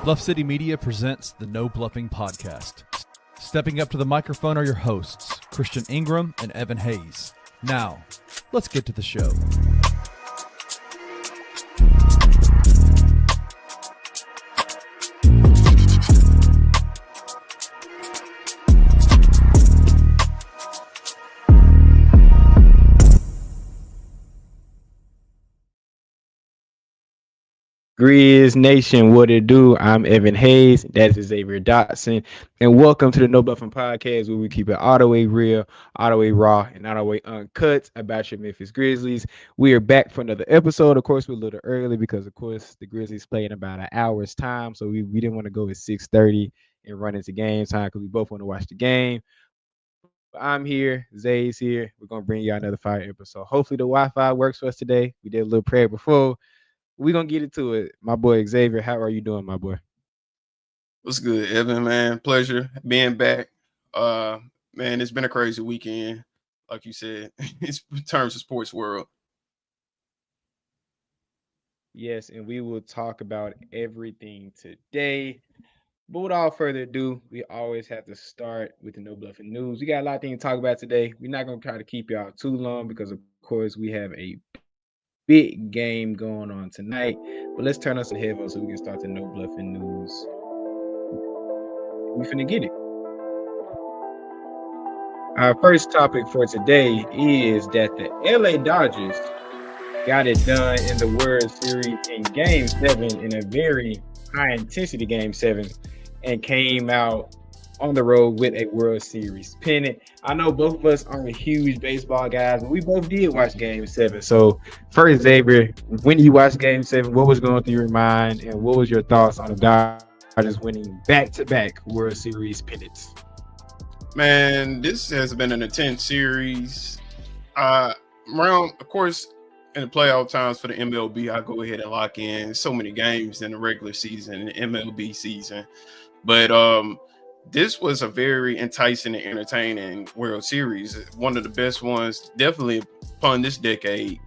Bluff City Media presents the No Bluffin Podcast. Stepping up to the microphone are your hosts, Christian Ingram and Evan Hayes. Now, let's get to the show. Grizz Nation, what it do? I'm Evan Hayes. That's Xavier, and welcome to the No Bluffin Podcast, where we keep it all the way real, all the way raw, and all the way uncut about your Memphis Grizzlies. We are back for another episode. Of course, we're a little early because, of course, the Grizzlies play in about an hour's time, so we didn't want to go at 6:30 and run into game time because we both want to watch the game. I'm here, Zay's here. We're gonna bring you another fire episode. Hopefully, the Wi-Fi works for us today. We did a little prayer before. We're going to get into it. My boy Xavier, how are you doing, my boy? What's good, Evan, man? Pleasure being back. Man, it's been a crazy weekend, like you said, in terms of sports world. Yes, and we will talk about everything today. But without further ado, we always have to start with the No Bluffin news. We got a lot of things to talk about today. We're not going to try to keep y'all too long because, of course, we have a big game going on tonight, but let's turn us the headphones so we can start the No Bluffin news. We finna get it. Our first topic for today is that the LA Dodgers got it done in the World Series in Game 7 in a very high intensity Game 7 and came out on the road with a World Series pennant. I know both of us aren't huge baseball guys, but we both did watch Game 7. So first, Xavier, when you watched Game 7, what was going through your mind and what was your thoughts on the Dodgers winning back-to-back World Series pennants? Man, this has been an intense series. Around, of course, in the playoff times for the MLB, I go ahead and lock in so many games in the regular season and MLB season. But this was a very enticing and entertaining World Series. One of the best ones, definitely upon this decade.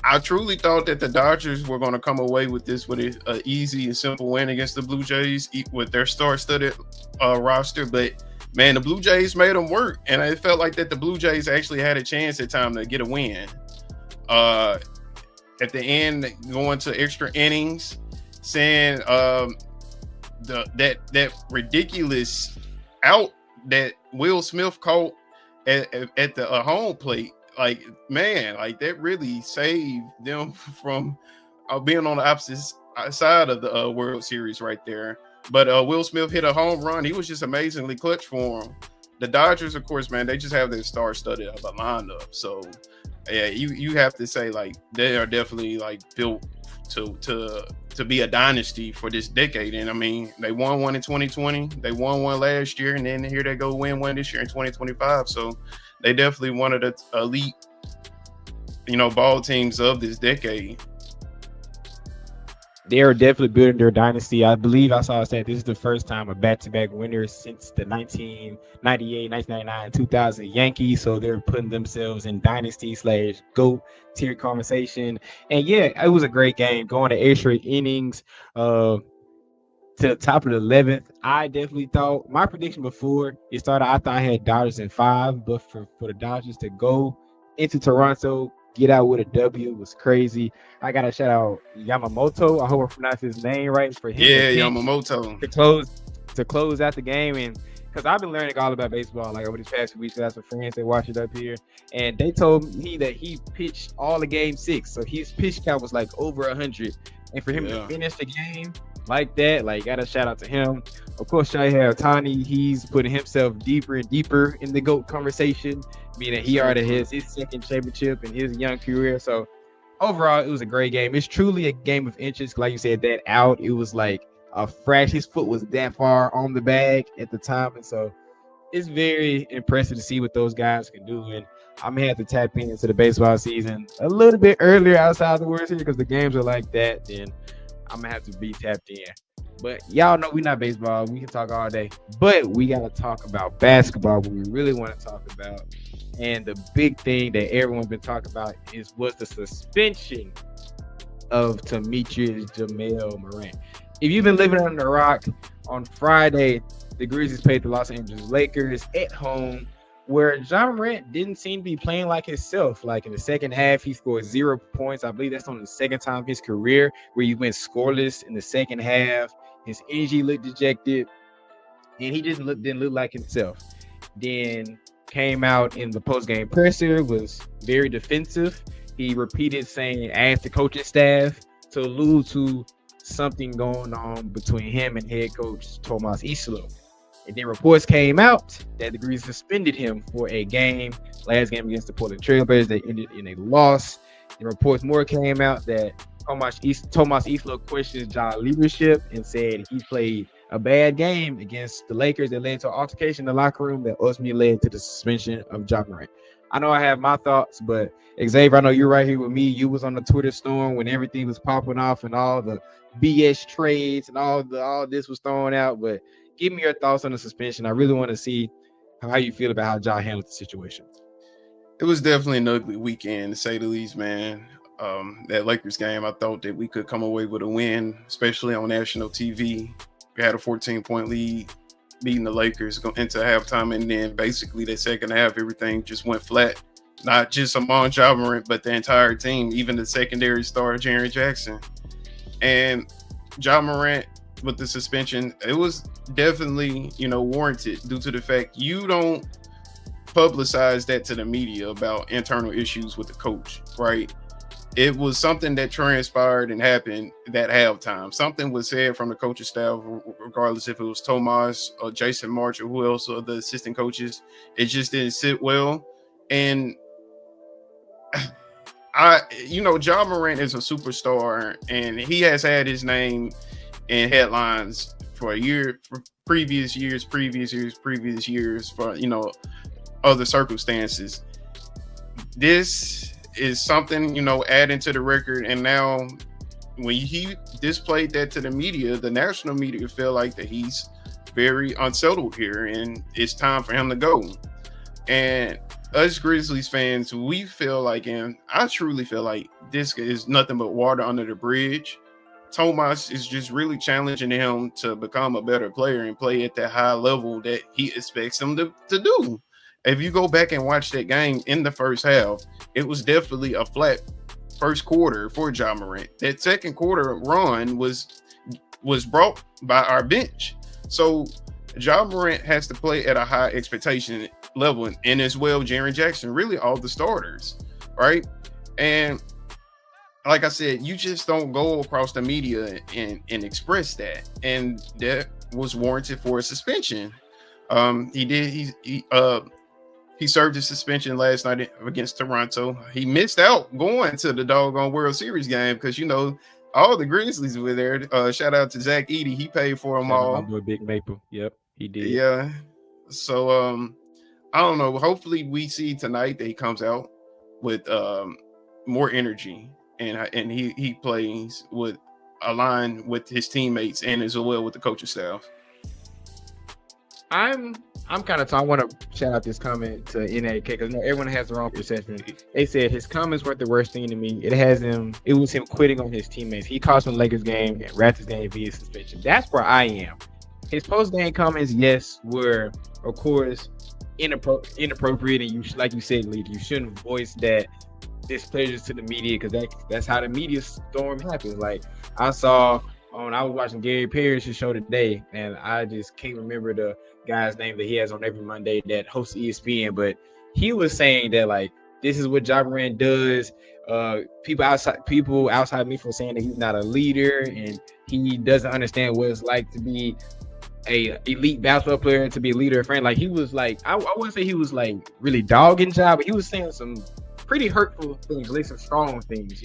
I truly thought that the Dodgers were going to come away with this with an easy and simple win against the Blue Jays with their star-studded roster. But, man, the Blue Jays made them work. And it felt like that the Blue Jays actually had a chance at time to get a win. At the end, going to extra innings, saying that ridiculous out that Will Smith caught at the home plate, like, man, like that really saved them from being on the opposite side of the World Series right there. But Will Smith hit a home run. He was just amazingly clutch for him. The Dodgers, of course, man, they just have their star-studded lineup. So yeah, you have to say, like, they are definitely like built to be a dynasty for this decade. And I mean, they won one in 2020, they won one last year, and then here they go win one this year in 2025. So they definitely one of the elite, ball teams of this decade. They are definitely building their dynasty. I believe I saw that this is the first time a back-to-back winner since the 1998, 1999, 2000 Yankees. So they're putting themselves in dynasty/GOAT tier conversation. And yeah, it was a great game going to extra innings to the top of the 11th. I definitely thought my prediction before it started, I thought I had Dodgers in 5, but for the Dodgers to go into Toronto, get out with a W was crazy. I gotta shout out Yamamoto. I hope I pronounced his name right for him. Yeah, Yamamoto to close out the game, and because I've been learning all about baseball like over these past few weeks. I have some friends that watch it up here, and they told me that he pitched all of Game 6, so his pitch count was like over 100, and for him to finish the game like that, like, gotta shout out to him. Of course, Shohei Ohtani, he's putting himself deeper and deeper in the GOAT conversation, meaning he already has his second championship in his young career. So overall, it was a great game. It's truly a game of inches. Like you said, that out, it was like a fraction. His foot was that far on the bag at the time, and so it's very impressive to see what those guys can do. And I'm gonna have to tap into the baseball season a little bit earlier outside the World Series because the games are like that. Then I'm gonna have to be tapped in. But y'all know we're not baseball. We can talk all day, but we gotta talk about basketball. What we really want to talk about, and the big thing that everyone's been talking about was the suspension of Demetrius Jamel Morant. if you've been living under a rock, on Friday, the Grizzlies played the Los Angeles Lakers at home, where Ja Morant didn't seem to be playing like himself. Like in the second half, he scored 0 points. I believe that's on the second time in his career where he went scoreless in the second half. His energy looked dejected, and he just didn't look like himself. Then came out in the post-game presser, was very defensive. He repeated saying, asked the coaching staff to allude to something going on between him and head coach Tomas Islo. And then reports came out that the Grizzlies suspended him for a game, last game against the Portland Trailblazers. They ended in a loss. And reports more came out that Tomas Islo questioned Ja's leadership and said he played a bad game against the Lakers that led to an altercation in the locker room that ultimately led to the suspension of Ja Morant. I know I have my thoughts, but Xavier, I know you're right here with me. You was on the Twitter storm when everything was popping off and all the BS trades and all this was thrown out. But give me your thoughts on the suspension. I really want to see how you feel about how Ja handled the situation. It was definitely an ugly weekend, to say the least, man. That Lakers game, I thought that we could come away with a win, especially on national TV. We had a 14-point lead, beating the Lakers into halftime, and then basically the second half, everything just went flat. Not just among Ja Morant, but the entire team, even the secondary star, Jaren Jackson. And Ja Morant, with the suspension, it was definitely, warranted due to the fact you don't publicize that to the media about internal issues with the coach, right? It was something that transpired and happened that halftime. Something was said from the coaching staff, regardless if it was Tomas or Jason March or who else or the assistant coaches. It just didn't sit well. And Ja Morant is a superstar, and he has had his name in headlines for a year, for previous years, for, other circumstances. This is something, adding to the record. And now when he displayed that to the media, the national media feel like that he's very unsettled here and it's time for him to go. And us Grizzlies fans, we feel like, and I truly feel like this is nothing but water under the bridge. Tomas is just really challenging him to become a better player and play at that high level that he expects him to do. If you go back and watch that game in the first half, it was definitely a flat first quarter for Ja Morant. That second quarter run was brought by our bench. So Ja Morant has to play at a high expectation level, and as well Jaren Jackson, really all the starters, right? And like I said, you just don't go across the media and express that, and that was warranted for a suspension. He served his suspension last night against Toronto. He missed out going to the doggone World Series game because, all the Grizzlies were there. Shout out to Zach Edey. He paid for them all. My boy Big Maple. Yep, he did. Yeah. So, I don't know. Hopefully we see tonight that he comes out with more energy and he plays with aligned with his teammates and as well with the coaching staff. I'm kind of. I want to shout out this comment to NAK because everyone has the wrong perception. They said his comments weren't the worst thing to me. It was him quitting on his teammates. He cost him the Lakers game and Raptors game via suspension. That's where I am. His post game comments, yes, were of course inappropriate, and you, like you said, Lee, you shouldn't voice that displeasure to the media because that's how the media storm happens. Like I was watching Gary Parrish's show today, and I just can't remember the guy's name that he has on every Monday that hosts ESPN, but he was saying that like this is what Ja Morant does. People outside me from saying that he's not a leader and he doesn't understand what it's like to be a elite basketball player and to be a leader of friend. Like he was like, I wouldn't say he was like really dogging Ja, but he was saying some pretty hurtful things, at least some strong things,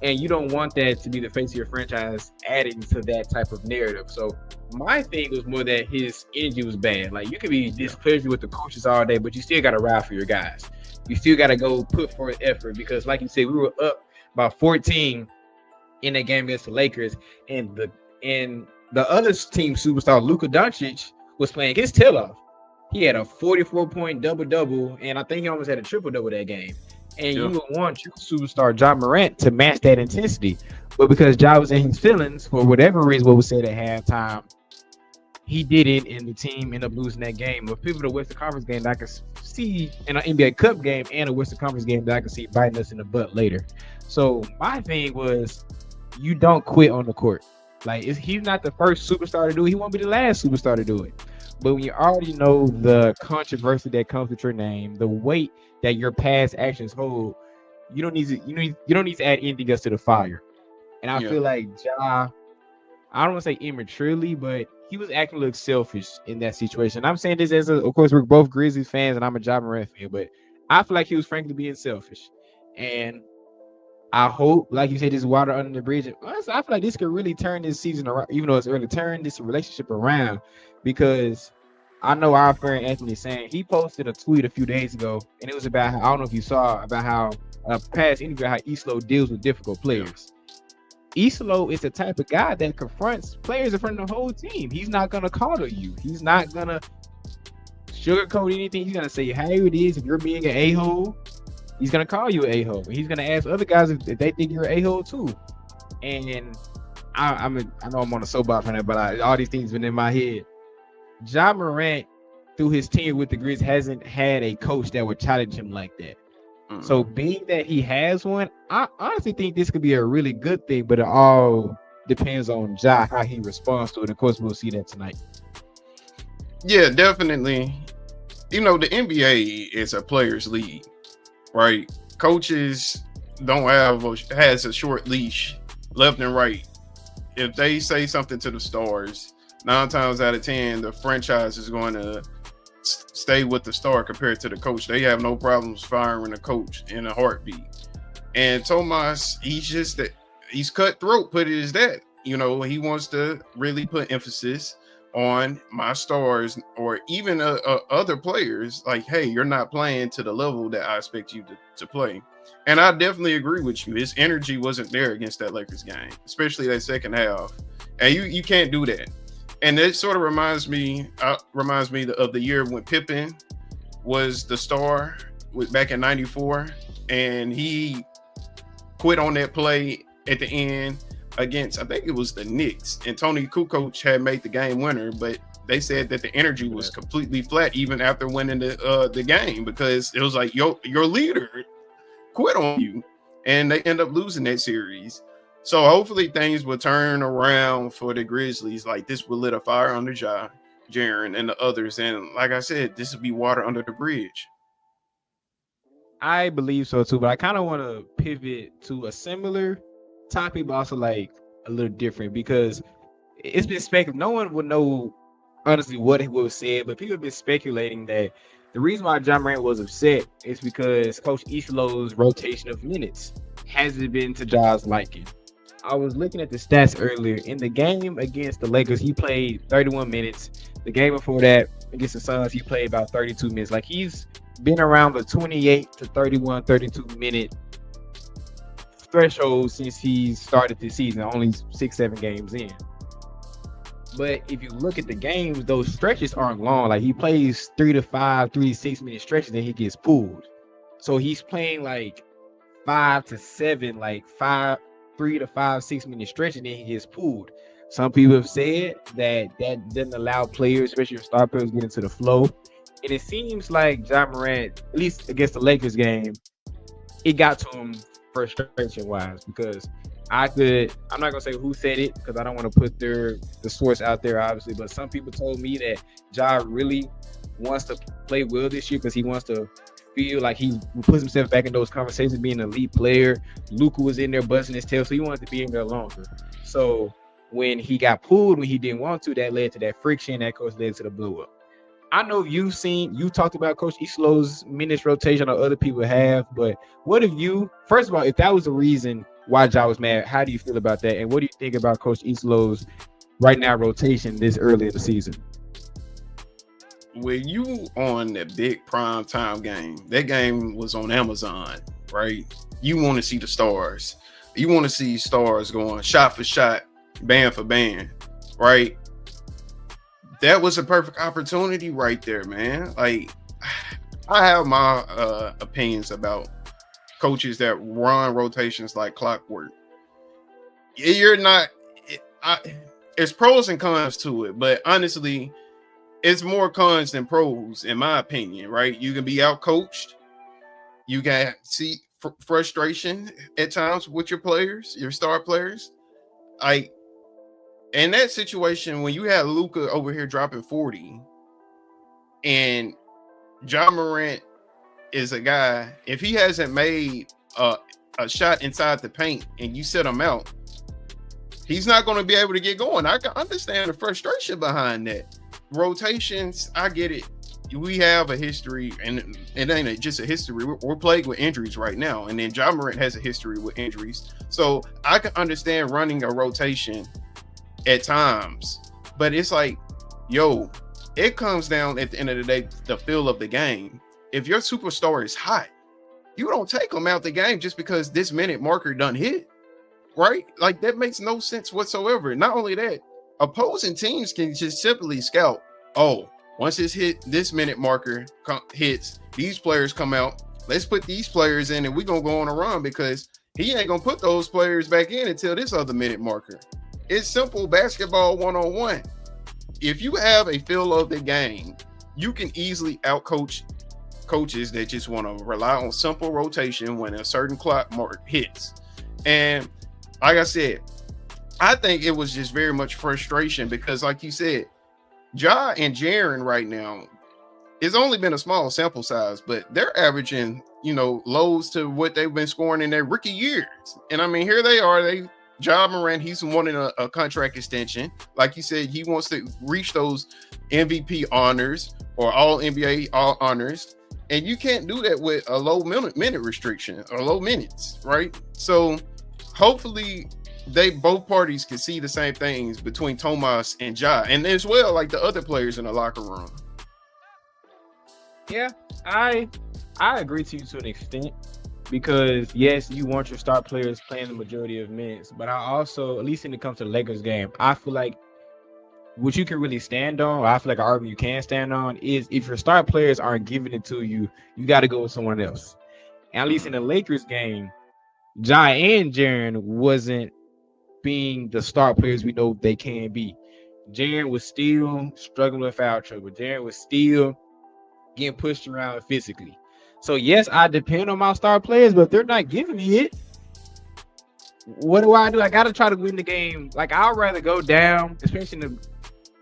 and you don't want that to be the face of your franchise adding to that type of narrative. So my thing was more that his energy was bad. Like you could be displeased with the coaches all day, but you still got to ride for your guys. You still got to go put forth effort because like you said, we were up by 14 in that game against the Lakers, and the other team superstar Luka Doncic was playing his tail off. He had a 44-point double-double, and I think he almost had a triple-double that game. And you would want your superstar Ja Morant to match that intensity. But because Ja was in his feelings, for whatever reason, what was said at halftime, he didn't, and the team ended up losing that game. A pivotal Western Conference game that I could see in an NBA Cup game and a Western Conference game that I could see biting us in the butt later. So my thing was, you don't quit on the court. Like, he's not the first superstar to do it. He won't be the last superstar to do it. But when you already know the controversy that comes with your name, the weight that your past actions hold, you don't need to add anything else to the fire. And I feel like Ja, I don't want to say immaturely, but he was acting a little selfish in that situation. I'm saying this of course, we're both Grizzlies fans, and I'm a Ja Morant fan, but I feel like he was frankly being selfish. And I hope, like you said, this water under the bridge. Honestly, I feel like this could really turn this season around, even though it's early, turn this relationship around, because I know our friend Anthony saying he posted a tweet a few days ago, and it was about how, I don't know if you saw, about how past interview how Islo deals with difficult players. Islo is the type of guy that confronts players in front of the whole team. He's not gonna coddle you. He's not gonna sugarcoat anything. He's gonna say how it is. If you're being an a-hole, he's gonna call you an a-hole. He's gonna ask other guys if they think you're an a-hole too. And I know I'm on a soapbox right now, but all these things been in my head. Ja Morant, through his tenure with the Grizz, hasn't had a coach that would challenge him like that. So being that he has one, I honestly think this could be a really good thing, but it all depends on Ja, how he responds to it. Of course, we'll see that tonight. Yeah, definitely. You know, the NBA is a players' league, right? Coaches has a short leash, left and right. If they say something to the stars, 9 times out of 10, the franchise is going to stay with the star compared to the coach. They have no problems firing a coach in a heartbeat. And Tomas, he's cutthroat, put it as that. You know, he wants to really put emphasis on my stars or even other players. Like, hey, you're not playing to the level that I expect you to play. And I definitely agree with you. His energy wasn't there against that Lakers game, especially that second half. And you can't do that. And it sort of reminds me of the year when Pippen was the star back in '94, and he quit on that play at the end against, I think it was the Knicks, and Tony Kukoc had made the game winner, but they said that the energy was completely flat even after winning the game, because it was like your leader quit on you, and they end up losing that series. So hopefully things will turn around for the Grizzlies. Like, this will lit a fire under Jaren and the others. And like I said, this will be water under the bridge. I believe so too, but I kind of want to pivot to a similar topic, but also like a little different, because it's been speculated. No one would know honestly what was said, but people have been speculating that the reason why Ja Morant was upset is because Coach Islo's rotation of minutes hasn't been to Ja's liking. I was looking at the stats earlier. In the game against the Lakers, he played 31 minutes. The game before that, against the Suns, he played about 32 minutes. Like, he's been around the 28 to 31, 32 minute threshold since he started this season, only 6-7 games in. But if you look at the games, those stretches aren't long. Like, he plays 3 to 5, 3 to 6 minute stretches, and he gets pulled. So he's playing like 5 to 7, like 3 to 5, 6 minute stretch, and then he gets pulled. Some people have said that doesn't allow players, especially if star players, get into the flow. And it seems like Ja Morant, at least against the Lakers game, it got to him frustration wise, because I'm not gonna say who said it because I don't want to put the source out there, obviously, but some people told me that Ja really wants to play well this year because he wants to feel like he puts himself back in those conversations, being an elite player. Luka was in there busting his tail, so he wanted to be in there longer. So when he got pulled when he didn't want to, that led to that friction. That course led to the blow up. I know you talked about Coach Islo's minutes rotation, or other people have, but what if first of all, if that was the reason why Ja was mad, how do you feel about that? And what do you think about Coach Islo's right now rotation this early in the season? When you on that big prime time game, that game was on Amazon, right? You want to see the stars. You want to see stars going shot for shot, band for band, right? That was a perfect opportunity right there, man. Like, I have my opinions about coaches that run rotations like clockwork. You're not. There's pros and cons to it, but honestly, it's more cons than pros, in my opinion. Right? You can be out coached. You can see frustration at times with your players, your star players. Like in that situation, when you had Luka over here dropping 40, and Ja Morant is a guy, if he hasn't made a shot inside the paint and you set him out, he's not going to be able to get going. I can understand the frustration behind that. Rotations, I get it. We have a history, and it ain't just a history. We're plagued with injuries right now, and then Ja Morant has a history with injuries. So I can understand running a rotation at times, but it's like, yo, it comes down at the end of the day, the feel of the game. If your superstar is hot, you don't take them out the game just because this minute marker done hit, right? Like that makes no sense whatsoever. Not only that, opposing teams can just simply scout. Oh, once this minute marker hits, these players come out. Let's put these players in, and we're gonna go on a run because he ain't gonna put those players back in until this other minute marker. It's simple basketball 101. If you have a feel of the game, you can easily outcoach coaches that just want to rely on simple rotation when a certain clock mark hits. And like I said, I think it was just very much frustration because, like you said, Ja and Jaren right now, it's only been a small sample size, but they're averaging, lows to what they've been scoring in their rookie years. And I mean, here they are. Ja Morant, he's wanting a contract extension. Like you said, he wants to reach those MVP honors or all NBA all honors. And you can't do that with a low minute restriction or low minutes, right? So hopefully both parties can see the same things between Tomas and Ja, and as well like the other players in the locker room. Yeah, I agree to you to an extent because yes, you want your star players playing the majority of minutes, but I also, at least when it comes to the Lakers game, I feel like what you can really stand on, or I feel like an argument you can stand on, is if your star players aren't giving it to you, you got to go with someone else. And at least in the Lakers game, Ja and Jaren wasn't being the star players we know they can be. Jaren was still struggling with foul trouble. Jaren was still getting pushed around physically. So yes, I depend on my star players, but if they're not giving me it, what do? I got to try to win the game. Like I'd rather go down, especially in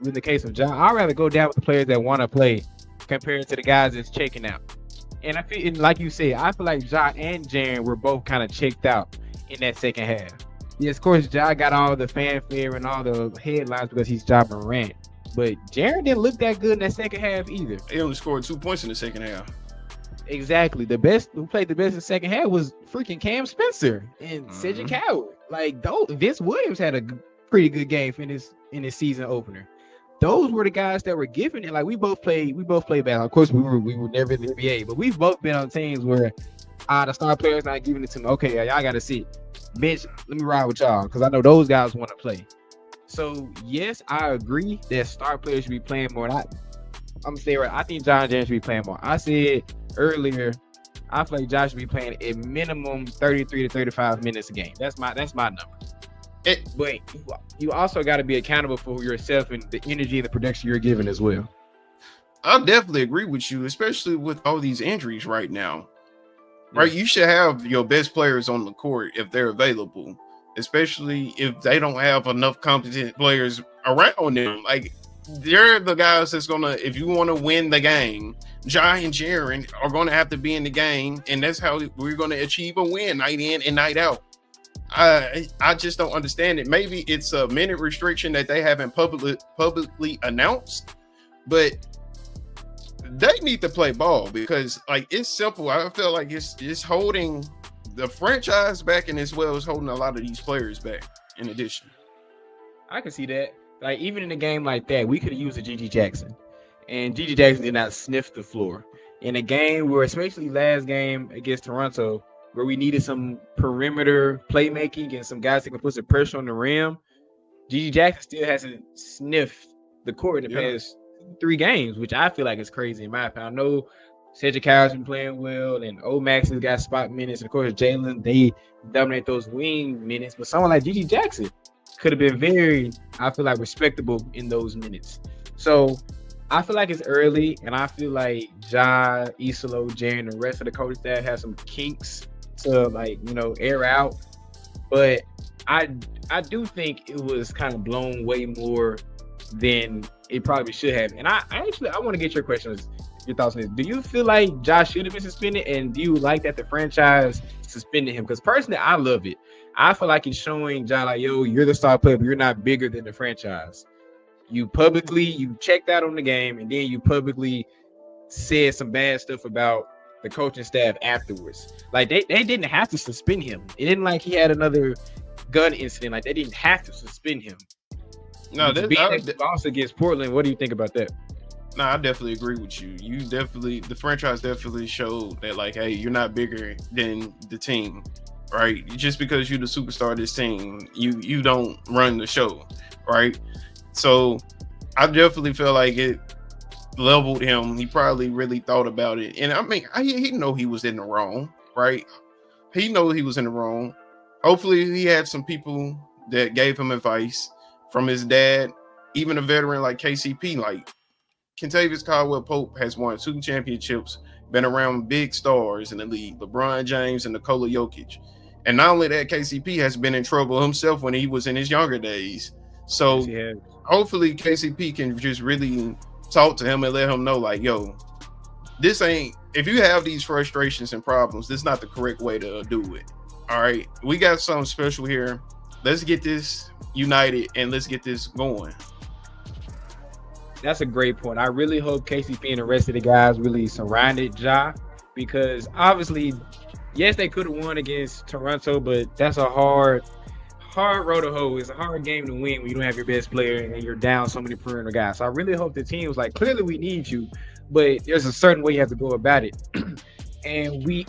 the case of Ja, I'd rather go down with the players that want to play compared to the guys that's checking out. And I feel, like you said, I feel like Ja and Jaren were both kind of checked out in that second half. Yes, of course, Ja got all the fanfare and all the headlines because he's Ja Morant. But Jaren didn't look that good in that second half either. He only scored 2 points in the second half. Exactly. The best who played the best in the second half was freaking Cam Spencer and Cedric Howard. Like, Vince Williams had a pretty good game in his season opener. Those were the guys that were giving it. Like we both played basketball. Of course, we were never in the NBA, but we've both been on teams where the star players not giving it to me. Okay, y'all got to see. Bench, let me ride with y'all because I know those guys want to play. So yes, I agree that star players should be playing more. I'm gonna say right. I think John Jaren should be playing more. I said earlier, I feel like Josh should be playing a minimum 33 to 35 minutes a game. That's my number. But you also got to be accountable for yourself and the energy and the production you're giving as well. I definitely agree with you, especially with all these injuries right now. Right, you should have your best players on the court if they're available, especially if they don't have enough competent players around them. Like they're the guys that's gonna, if you want to win the game, Ja and Jaren are gonna have to be in the game, and that's how we're gonna achieve a win night in and night out. I just don't understand it. Maybe it's a minute restriction that they haven't publicly announced, but they need to play ball because like it's simple. I feel like it's holding the franchise back and as well as holding a lot of these players back in addition. I can see that. Like even in a game like that, we could have used a Gigi Jackson, and Gigi Jackson did not sniff the floor. In a game where, especially last game against Toronto, where we needed some perimeter playmaking and some guys that can put some pressure on the rim, Gigi Jackson still hasn't sniffed the court in the past 3 games, which I feel like is crazy in my opinion. I know Cedric Howard's been playing well, and Max has got spot minutes. And of course, Jalen, they dominate those wing minutes. But someone like Gigi Jackson could have been very, I feel like, respectable in those minutes. So I feel like it's early, and I feel like Ja, Isolo, Jaren, and the rest of the coaching staff have some kinks to, like, air out. But I do think it was kind of blown way more than it probably should have. And I want to get your questions, your thoughts on this. Do you feel like Josh should have been suspended, and do you like that the franchise suspended him? Because personally, I love it. I feel like it's showing Ja, like, yo, you're the star player, but you're not bigger than the franchise. You checked out on the game, and then you publicly said some bad stuff about the coaching staff afterwards. Like, they didn't have to suspend him. It didn't like he had another gun incident. Like, they didn't have to suspend him. No, that loss against Portland. What do you think about that? No, I definitely agree with you. The franchise definitely showed that, like, hey, you're not bigger than the team, right? Just because you're the superstar of this team, you don't run the show, right? So I definitely feel like it leveled him. He probably really thought about it, and I mean, he know he was in the wrong, right? He know he was in the wrong. Hopefully, he had some people that gave him advice from his dad, even a veteran like KCP, like Kentavious Caldwell-Pope has won 2 championships, been around big stars in the league, LeBron James and Nikola Jokic. And not only that, KCP has been in trouble himself when he was in his younger days. So hopefully KCP can just really talk to him and let him know, like, yo, this ain't, if you have these frustrations and problems, this is not the correct way to do it. All right, we got something special here. Let's get this united and let's get this going. That's a great point. I really hope KCP and the rest of the guys really surrounded Ja, because obviously, yes, they could have won against Toronto, but that's a hard road to hoe. It's a hard game to win when you don't have your best player and you're down so many perimeter guys. So I really hope the team was like, clearly we need you, but there's a certain way you have to go about it. And we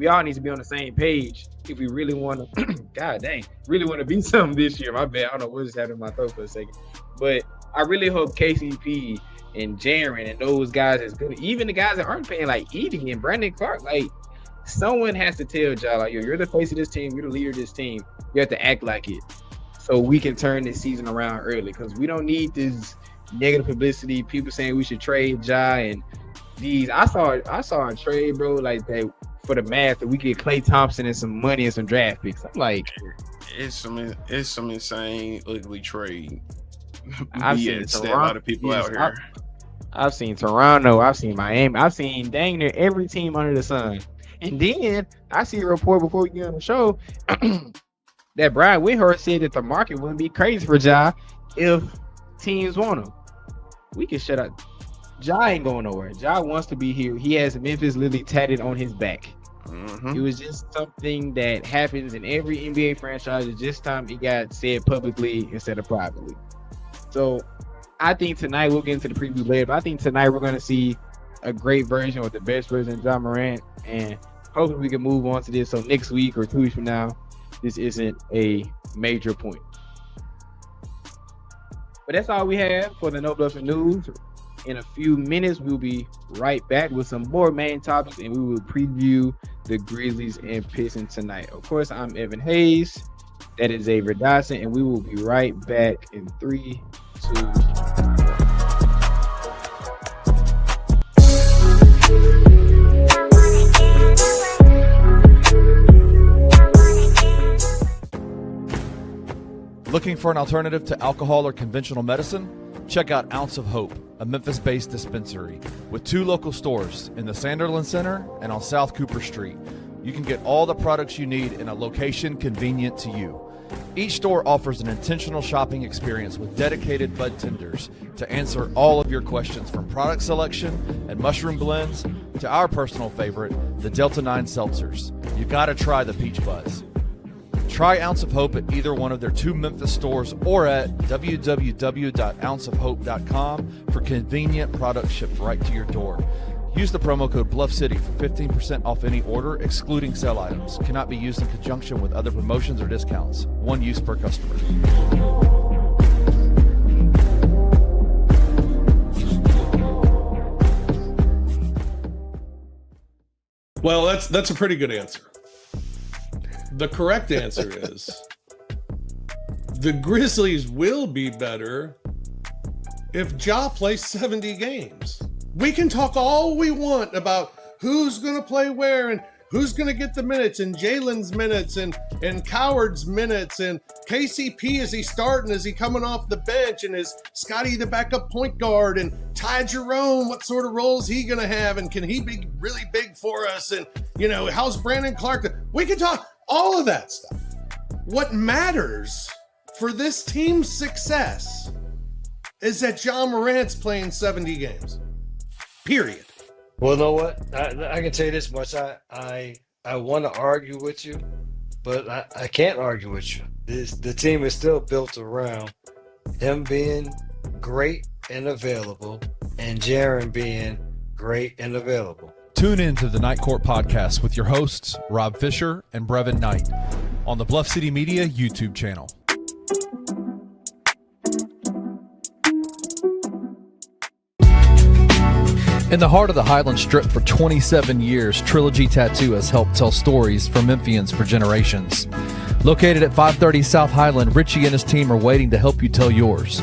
all need to be on the same page if we really want to, really want to be something this year. My bad. I don't know what just happened in my throat for a second. But I really hope KCP and Jaren and those guys is good. Even the guys that aren't playing, like Edie and Brandon Clark, like, someone has to tell Ja, like, yo, you're the face of this team. You're the leader of this team. You have to act like it so we can turn this season around early, because we don't need this negative publicity. People saying we should trade Ja and these. I saw a trade, bro, like that for the math that we get Klay Thompson and some money and some draft picks. I'm like, it's some insane ugly trade. I've seen a lot of people out here. I've seen Toronto. I've seen Miami. I've seen dang near every team under the sun. And then I see a report before we get on the show that Brian Windhorst said that the market wouldn't be crazy for Ja if teams want him. We can shut up. Ja ain't going nowhere. Ja wants to be here. He has Memphis literally tatted on his back. Mm-hmm. It was just something that happens in every NBA franchise. It's just time it got said publicly instead of privately. So I think tonight, we'll get into the preview later, but I think tonight we're going to see a great version or the best version of Ja Morant, and hopefully we can move on to this so next week or 2 weeks from now, this isn't a major point. But that's all we have for the No Bluffin News. In a few minutes, we'll be right back with some more main topics, and we will preview the Grizzlies and Pistons tonight. Of course, I'm Evan Hayes. That is Xavier Dodson, and we will be right back in 3, 2, 1. Looking for an alternative to alcohol or conventional medicine? Check out Ounce of Hope, a Memphis-based dispensary with 2 local stores in the Sanderland Center and on South Cooper Street. You can get all the products you need in a location convenient to you. Each store offers an intentional shopping experience with dedicated bud tenders to answer all of your questions, from product selection and mushroom blends to our personal favorite, the Delta 9 seltzers. You gotta try the Peach Buzz. Try Ounce of Hope at either one of their 2 Memphis stores or at www.ounceofhope.com for convenient products shipped right to your door. Use the promo code BluffCity for 15% off any order, excluding sale items. Cannot be used in conjunction with other promotions or discounts. One use per customer. Well, that's a pretty good answer. The correct answer is the Grizzlies will be better if Ja plays 70 games. We can talk all we want about who's going to play where and who's going to get the minutes and Jalen's minutes and Coward's minutes and KCP, is he starting? Is he coming off the bench? And is Scotty the backup point guard? And Ty Jerome, what sort of role is he going to have? And can he be really big for us? And, how's Brandon Clark? We can talk all of that stuff. What matters for this team's success is that Ja Morant's playing 70 games. Period. Well, you know what? I can tell you this much. I want to argue with you, but I can't argue with you. The team is still built around him being great and available and Jaren being great and available. Tune in to the Night Court Podcast with your hosts, Rob Fisher and Brevin Knight, on the Bluff City Media YouTube channel. In the heart of the Highland Strip for 27 years, Trilogy Tattoo has helped tell stories for Memphians for generations. Located at 530 South Highland, Richie and his team are waiting to help you tell yours.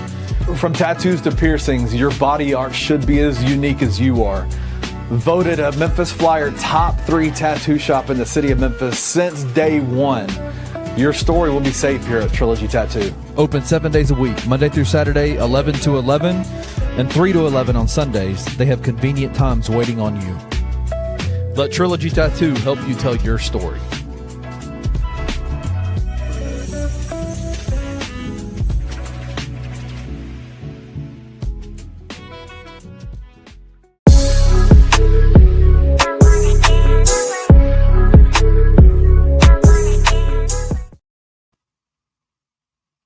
From tattoos to piercings, your body art should be as unique as you are. Voted a Memphis Flyer top 3 tattoo shop in the city of Memphis since day one. Your story will be safe here at Trilogy Tattoo. Open 7 days a week, Monday through Saturday, 11 to 11, and 3 to 11 on Sundays. They have convenient times waiting on you. Let Trilogy Tattoo help you tell your story.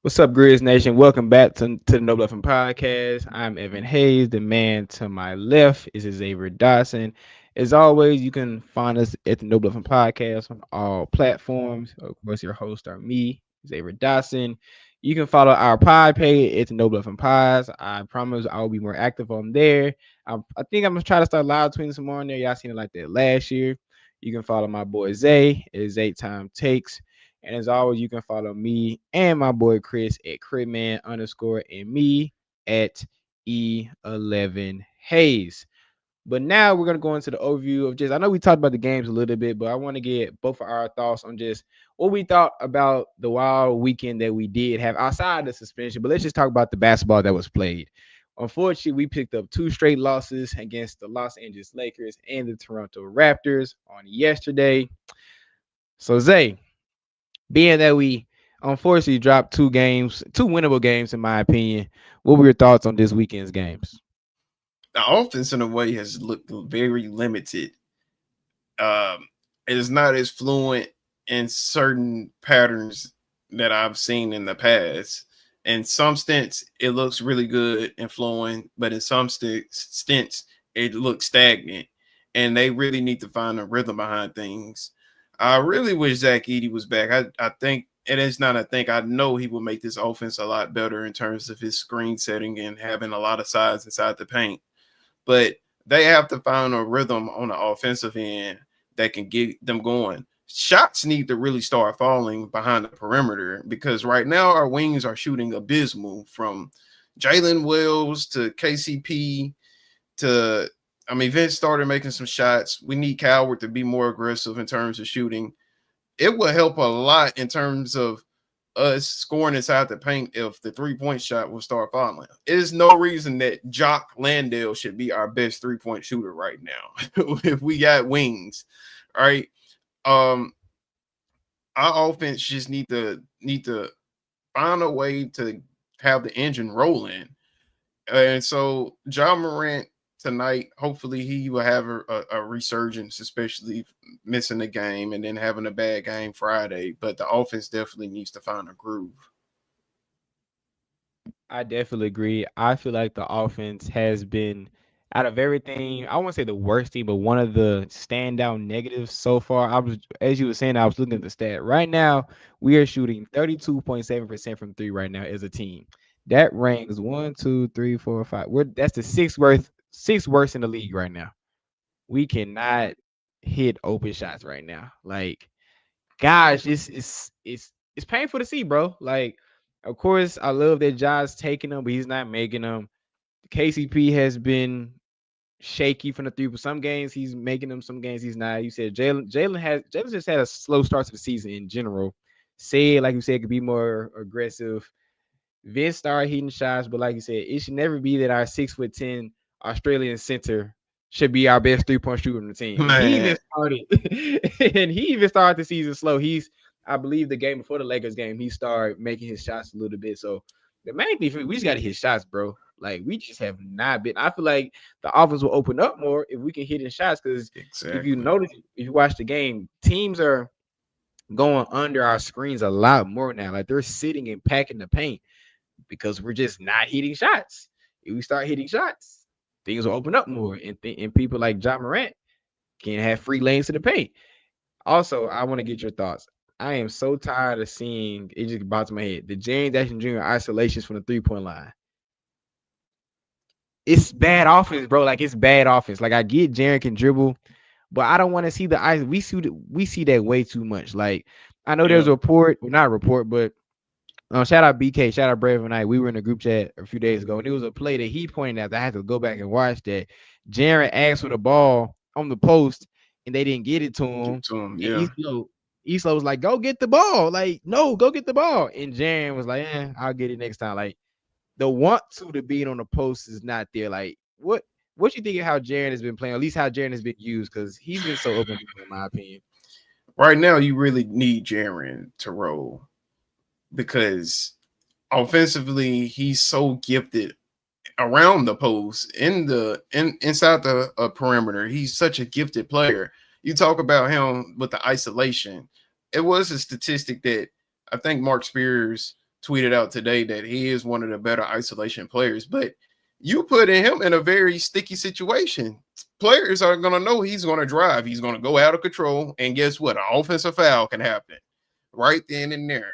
What's up, Grizz Nation? Welcome back to the No Bluffin Podcast. I'm Evan Hayes. The man to my left is Xavier Dawson. As always, you can find us at the No Bluffin Podcast on all platforms. Of course, your hosts are me, Xavier Dawson. You can follow our pod page at the No Bluffin Pods. I promise I will be more active on there. I think I'm going to try to start live tweeting some more on there. Y'all seen it like that last year. You can follow my boy Zay at Zay Time Takes. And as always, you can follow me and my boy Chris at Cribman_ and me at E11 Hayes. But now we're going to go into the overview of I know we talked about the games a little bit, but I want to get both of our thoughts on just what we thought about the wild weekend that we did have outside the suspension. But let's just talk about the basketball that was played. Unfortunately, we picked up 2 straight losses against the Los Angeles Lakers and the Toronto Raptors on yesterday. So, Zay, being that we unfortunately dropped 2 winnable games, in my opinion, what were your thoughts on this weekend's games? The offense, in a way, has looked very limited. It is not as fluent in certain patterns that I've seen in the past. In some stints, it looks really good and flowing, but in some stints, it looks stagnant. And they really need to find a rhythm behind things. I really wish Zach Edey was back. I think it is not. I know he will make this offense a lot better in terms of his screen setting and having a lot of size inside the paint. But they have to find a rhythm on the offensive end that can get them going. Shots need to really start falling behind the perimeter because right now our wings are shooting abysmal, from Jalen Wells to KCP to Vince started making some shots. We need Coward to be more aggressive in terms of shooting. It will help a lot in terms of us scoring inside the paint if the 3-point shot will start falling. There's no reason that Jock Landale should be our best 3-point shooter right now if we got wings. All right. Our offense just need to find a way to have the engine rolling. And so Ja Morant tonight, hopefully he will have a resurgence, especially missing a game and then having a bad game Friday. But the offense definitely needs to find a groove. I definitely agree. I feel like the offense has been, out of everything, I won't say the worst thing, but one of the standout negatives so far. As you were saying, I was looking at the stat. Right now, we are shooting 32.7% from 3 right now as a team. That ranks 1, 2, 3, 4, 5. That's the sixth worst in the league right now. We cannot hit open shots right now. Like, gosh, it's painful to see, bro. Like, of course, I love that Ja's taking them, but he's not making them. KCP has been shaky from the three, but some games he's making them, some games he's not. You said Jalen just had a slow start to the season in general. Said, like you said, could be more aggressive. Vince started hitting shots, but like you said, it should never be that our 6'10" Australian center should be our best 3-point shooter on the team. And he even Man, started, and he even started the season slow. I believe, the game before the Lakers game, he started making his shots a little bit. So the main thing for me, we just got to hit shots, bro. Like, we just have not been. I feel like the offense will open up more if we can hit in shots. Because if you exactly. notice, if you watch the game, teams are going under our screens a lot more now. Like, they're sitting and packing the paint because we're just not hitting shots. If we start hitting shots, things will open up more, and people like John Morant can have free lanes to the paint. Also, I want to get your thoughts. I am so tired of seeing it, just bounce my head. The James Jackson Jr. isolations from the 3-point line. It's bad offense, bro. Like, it's bad offense. Like, I get Jaren can dribble, but I don't want to see the ice. We see that way too much. Like, I know there's Yeah. a report, well, not a report, but shout out BK, shout out Brave and Knight. We were in a group chat a few days ago, and it was a play that he pointed out that I had to go back and watch that. Jaren asked for the ball on the post, and they didn't get it to Give him. it to him. And Yeah. Islo was like, "Go get the ball!" Like, no, go get the ball. And Jaren was like, "I'll get it next time." Like, the want to be on the post is not there. Like, what you think of how Jaren has been playing? At least how Jaren has been used, because he's been so open, in my opinion. Right now, you really need Jaren to roll because offensively, he's so gifted around the post, inside the perimeter. He's such a gifted player. You talk about him with the isolation. It was a statistic that I think Mark Spears tweeted out today that he is one of the better isolation players. But you put him in a very sticky situation. Players are going to know he's going to drive. He's going to go out of control. And guess what? An offensive foul can happen right then and there.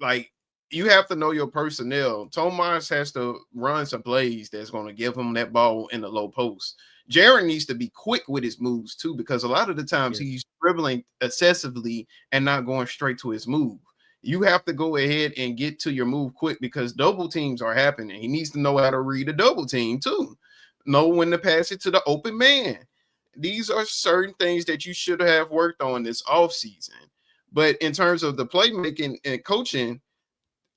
Like, you have to know your personnel. Tomas has to run some plays that's going to give him that ball in the low post. Jaren needs to be quick with his moves too, because a lot of the times he's dribbling excessively and not going straight to his move. You have to go ahead and get to your move quick because double teams are happening. He needs to know how to read a double team too. Know when to pass it to the open man. These are certain things that you should have worked on this offseason. But in terms of the playmaking and coaching,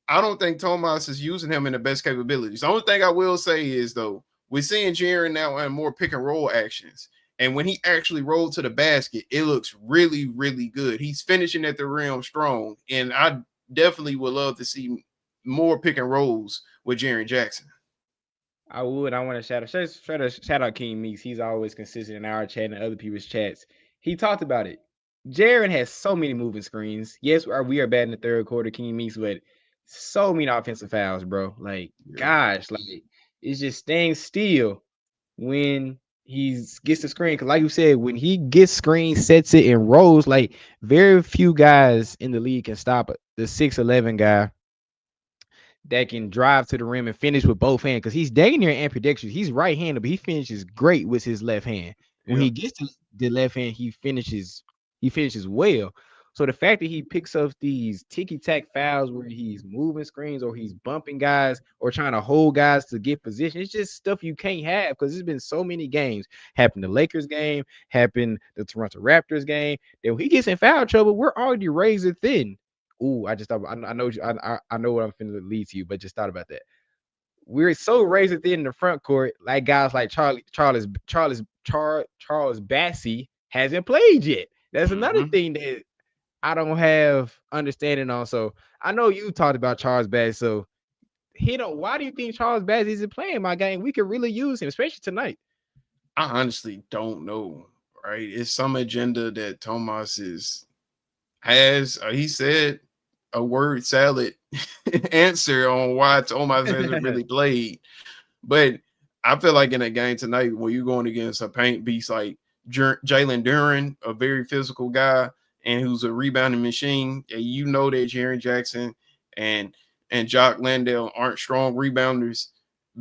I don't think Tomas is using him in the best capabilities. The only thing I will say is, though, we're seeing Jaren now in more pick and roll actions. And when he actually rolled to the basket, it looks really, really good. He's finishing at the rim strong. And I definitely would love to see more pick and rolls with Jaren Jackson. I would. I want to shout out King Meeks. He's always consistent in our chat and other people's chats. He talked about it. Jaren has so many moving screens. Yes, we are bad in the third quarter, King Meeks, but so many offensive fouls, bro. Like, gosh, like, it's just staying still when he gets the screen. Because, like you said, when he gets screen, sets it, and rolls, like, very few guys in the league can stop it. The 6'11" guy that can drive to the rim and finish with both hands, because he's dang near ambidextrous. He's right-handed, but he finishes great with his left hand. When he gets to the left hand, he finishes well. So the fact that he picks up these ticky-tack fouls where he's moving screens or he's bumping guys or trying to hold guys to get position, it's just stuff you can't have, because there's been so many games. Happened the Lakers game, happened the Toronto Raptors game, that when he gets in foul trouble, we're already razor thin. Ooh, I just thought, I know I know what I'm finna lead to you, but just thought about that. We're so razor thin in the front court, like guys like Charles Bassey hasn't played yet. That's another thing that I don't have understanding on. So I know you talked about Charles Bassey. So why do you think Charles Bassey isn't playing my game? We could really use him, especially tonight. I honestly don't know, right? It's some agenda that Tomas has. He said a word salad answer on why Tomas hasn't really played. But I feel like in a game tonight, when you're going against a paint beast like Jalen Duren, a very physical guy, and who's a rebounding machine, and you know that Jaren Jackson and Jock Landale aren't strong rebounders,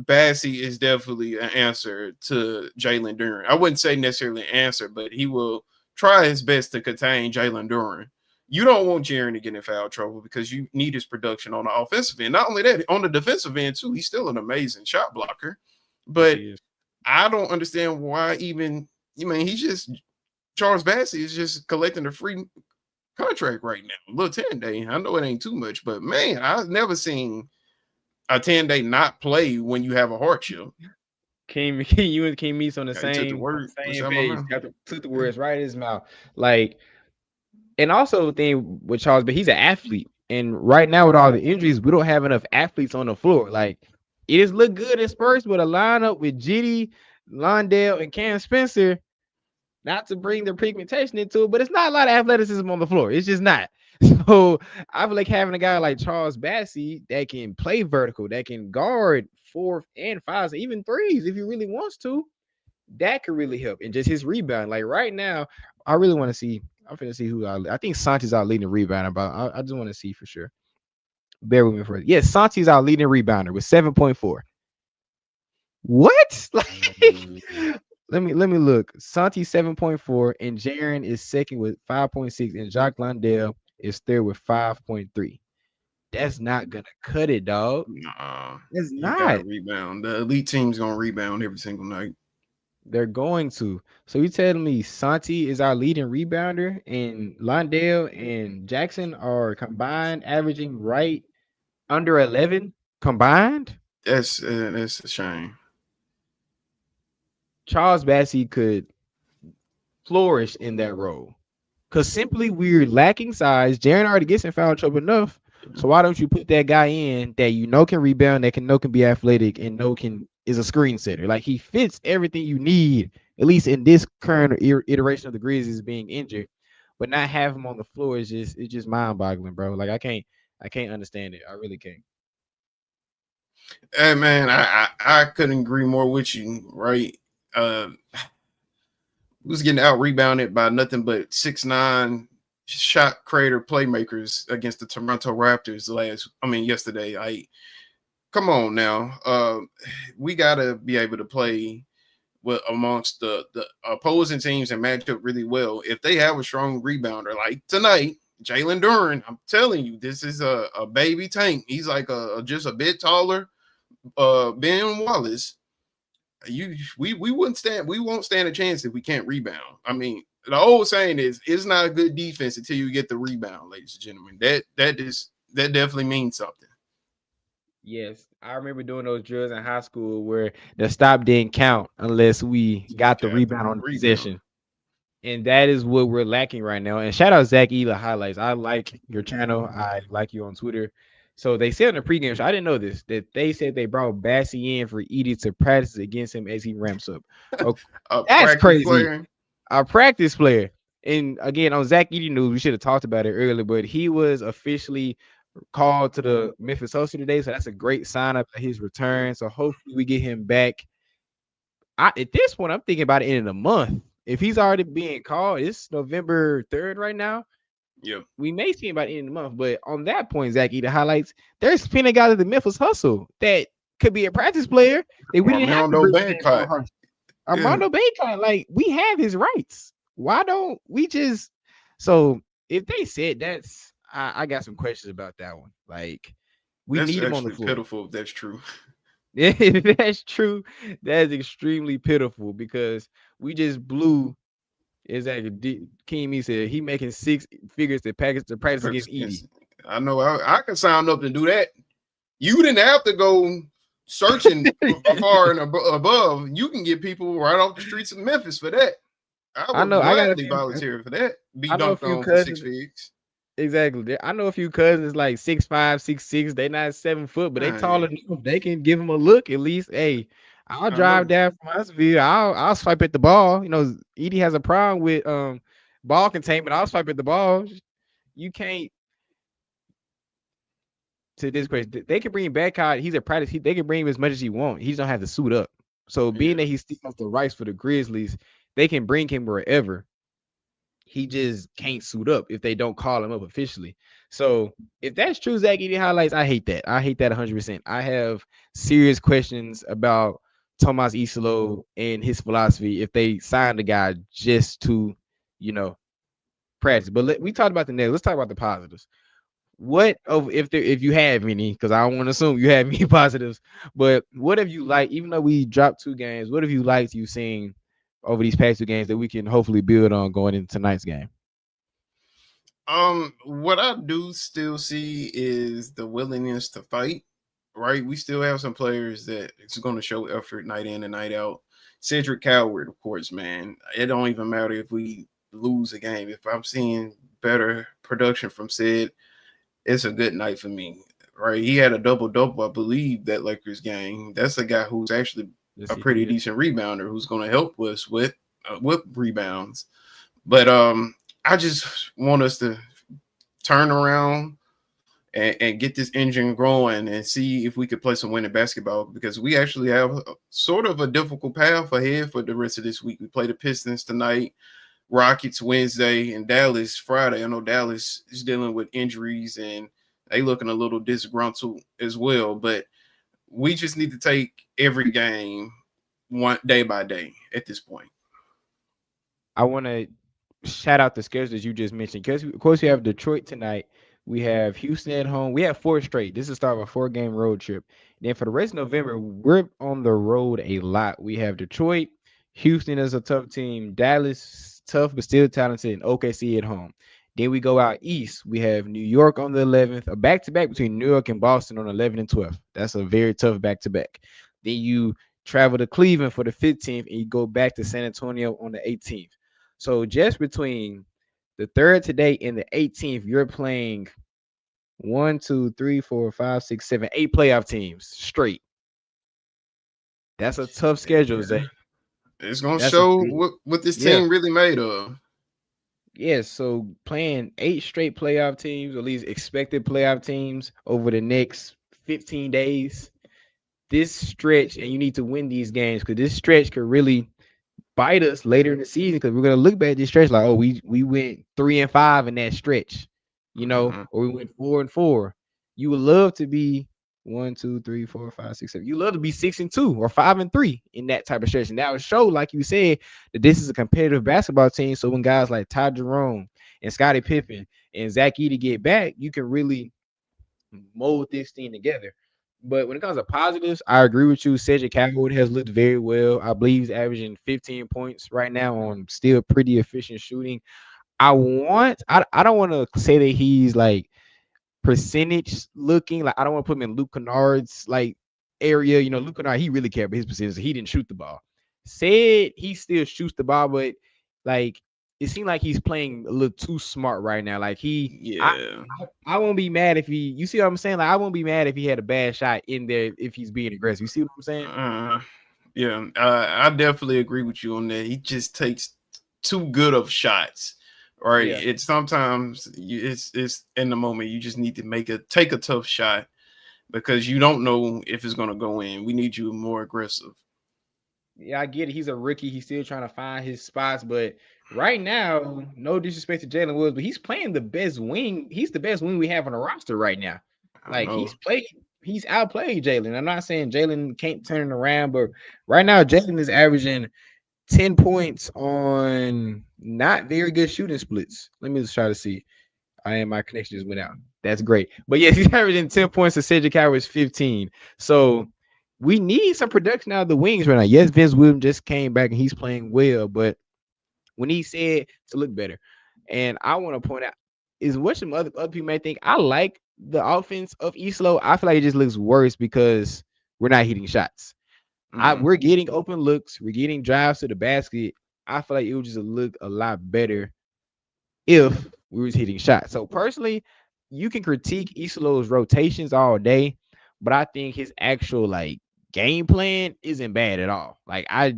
Bassey is definitely an answer to Jalen Duren. I wouldn't say necessarily an answer, but he will try his best to contain Jalen Duren. You don't want Jaren to get in foul trouble because you need his production on the offensive end. Not only that, on the defensive end too, he's still an amazing shot blocker. But I don't understand why even, he's just, Charles Bassey is just collecting a free contract right now. A little 10-day. I know it ain't too much, but man, I've never seen a 10-day not play when you have a hardship. You and King Meese on the same page. Took the words right in his mouth. Like, and also the thing with Charles, but he's an athlete. And right now with all the injuries, we don't have enough athletes on the floor. Like, it just look good at Spurs with a lineup with Giddey, Londale, and Cam Spencer. Not to bring their pigmentation into it, but it's not a lot of athleticism on the floor. It's just not. So I feel like having a guy like Charles Bassey that can play vertical, that can guard 4th and 5s, even 3s if he really wants to, that could really help. And just his rebound. Like right now, I really want to see. I'm going to see who I think Santi's out leading the rebounder, but I just want to see for sure. Bear with me for it. Yes, Santi's out leading rebounder with 7.4. What? Like, let me look. Santi 7.4, and Jaren is second with 5.6, and Jacques Londale is third with 5.3. That's not gonna cut it, dog. Nah, it's not. Rebound. The elite team's gonna rebound every single night. They're going to. So you telling me Santi is our leading rebounder, and Londale and Jackson are combined averaging right under 11 combined? That's a shame. Charles Bassey could flourish in that role. Because simply we're lacking size. Jaren already gets in foul trouble enough. So why don't you put that guy in that can rebound, that can be athletic, and is a screen setter? Like, he fits everything you need, at least in this current iteration of the Grizzlies being injured. But not have him on the floor is just mind-boggling, bro. Like, I can't understand it. I really can't. Hey man, I couldn't agree more with you, right? Was getting out rebounded by nothing but 6'9" shot creator playmakers against the Toronto Raptors yesterday. Like, come on now. We gotta be able to play amongst the opposing teams and match up really well. If they have a strong rebounder like tonight, Jalen Duren, I'm telling you, this is a baby tank. He's like just a bit taller. Ben Wallace. We won't stand a chance if we can't rebound. I mean, the old saying is, it's not a good defense until you get the rebound, ladies and gentlemen. That definitely means something. Yes, I remember doing those drills in high school where the stop didn't count unless we got the rebound on the possession. And that is what we're lacking right now. And shout out Zach Ela Highlights. I like your channel. I like you on Twitter. So they said in the pregame show, I didn't know this, that they said they brought Bassey in for Edie to practice against him as he ramps up. That's crazy. Player. A practice player. And again, on Zach Edie News, we should have talked about it earlier, but he was officially called to the Memphis Hustle today. So that's a great sign up of his return. So hopefully we get him back. At this point, I'm thinking about it in a month. If he's already being called, it's November 3rd right now. Yep. We may see him by the end of the month, but on that point, Zach Eda Highlights, there's plenty of guys at the Memphis Hustle that could be a practice player that we didn't have to Armando Bacot. Like, we have his rights. Why don't we just? So if they said that's, I got some questions about that one. Like, we need him on the floor. Pitiful if that's true. If that's true, that is extremely pitiful because we just blew. Exactly. Kimi said he making 6 figures to practice against Edie. I know I can sign up and do that. You didn't have to go searching far and above. You can get people right off the streets of Memphis for that. I know. I got to volunteer for that. Be dunked on for 6 figs. Exactly. I know a few cousins like 6'5", 6'6". They not 7 foot, but they taller enough. They can give them a look at least. Hey, I'll drive down from Huntsville. I'll swipe at the ball. You know, Edie has a problem with ball containment. I'll swipe at the ball. You can't. To this question, they can bring Bacot. He's a practice. They can bring him as much as he wants. He just don't have to suit up. So being that he's still off the rights for the Grizzlies, they can bring him wherever. He just can't suit up if they don't call him up officially. So if that's true, Zach Edey highlights, I hate that. I hate that 100%. I have serious questions about Tomas Isolo and his philosophy if they signed the guy just to, you know, practice. But we talked about the negatives. Let's talk about the positives. What of if you have any, because I don't want to assume you have any positives, but what have you liked, even though we dropped 2 games, what have you liked you seeing over these past 2 games that we can hopefully build on going into tonight's game? What I do still see is the willingness to fight. Right, we still have some players that it's going to show effort night in and night out. Cedric Coward, of course, man. It don't even matter if we lose a game. If I'm seeing better production from Ced, it's a good night for me. Right, he had a double-double, I believe, that Lakers game. That's a guy who's actually a pretty decent rebounder who's going to help us with rebounds. But I just want us to turn around and get this engine growing and see if we could play some winning basketball, because we actually have sort of a difficult path ahead for the rest of this week. We play the Pistons tonight, Rockets Wednesday, and Dallas Friday. I know Dallas is dealing with injuries and they looking a little disgruntled as well, but we just need to take every game one day by day at this point. I want to shout out the schedules you just mentioned, because of course we have Detroit tonight. We have Houston at home. We have 4 straight. This is the start of a 4-game road trip. Then for the rest of November, we're on the road a lot. We have Detroit, Houston is a tough team, Dallas, tough but still talented, and OKC at home. Then we go out east. We have New York on the 11th, a back-to-back between New York and Boston on 11 and 12th. That's a very tough back-to-back. Then you travel to Cleveland for the 15th, and you go back to San Antonio on the 18th. So just between the 3rd today and the 18th, you're playing 1, 2, 3, 4, 5, 6, 7, 8 playoff teams straight. That's a tough schedule, Zay. It's going to show what this team really made of. Yeah, so playing 8 straight playoff teams, or at least expected playoff teams over the next 15 days, this stretch, and you need to win these games because this stretch could really bite us later in the season, because we're going to look back at this stretch like, oh, we went 3-5 in that stretch, you know, or we went 4-4. You would love to be 1, 2, 3, 4, 5, 6, 7. You love to be 6-2 or 5-3 in that type of stretch. And that would show, like you said, that this is a competitive basketball team. So when guys like Ty Jerome and Scottie Pippen and Zach Edey get back, you can really mold this team together. But when it comes to positives, I agree with you. Cedric Coward has looked very well. I believe he's averaging 15 points right now on still pretty efficient shooting. I don't want to say that he's like percentage looking. Like, I don't want to put him in Luke Kennard's like area. You know, Luke Kennard, he really cared about his percentage. He didn't shoot the ball. Said he still shoots the ball, but like it seemed like he's playing a little too smart right now. Like I won't be mad if you see what I'm saying? Like, I won't be mad if he had a bad shot in there if he's being aggressive. You see what I'm saying? I definitely agree with you on that. He just takes too good of shots. Right. Yeah. It's sometimes it's in the moment. You just need to take a tough shot because you don't know if it's going to go in. We need you more aggressive. Yeah, I get it. He's a rookie. He's still trying to find his spots. But right now, no disrespect to Jalen Woods, but he's playing the best wing. He's the best wing we have on the roster right now. Like, he's outplayed Jalen. I'm not saying Jalen can't turn it around, but right now, Jalen is averaging 10 points on not very good shooting splits. Let me just try to see. My connection just went out. That's great. But yes, he's averaging 10 points to Cedric Coward's 15. So we need some production out of the wings right now. Yes, Vince Williams just came back and he's playing well, but when he said to look better, and I want to point out is what some other people may think. I like the offense of Isolo. I feel like it just looks worse because we're not hitting shots. We're getting open looks. We're getting drives to the basket. I feel like it would just look a lot better if we was hitting shots. So personally, you can critique Isolo's rotations all day, but I think his actual like game plan isn't bad at all. Like, I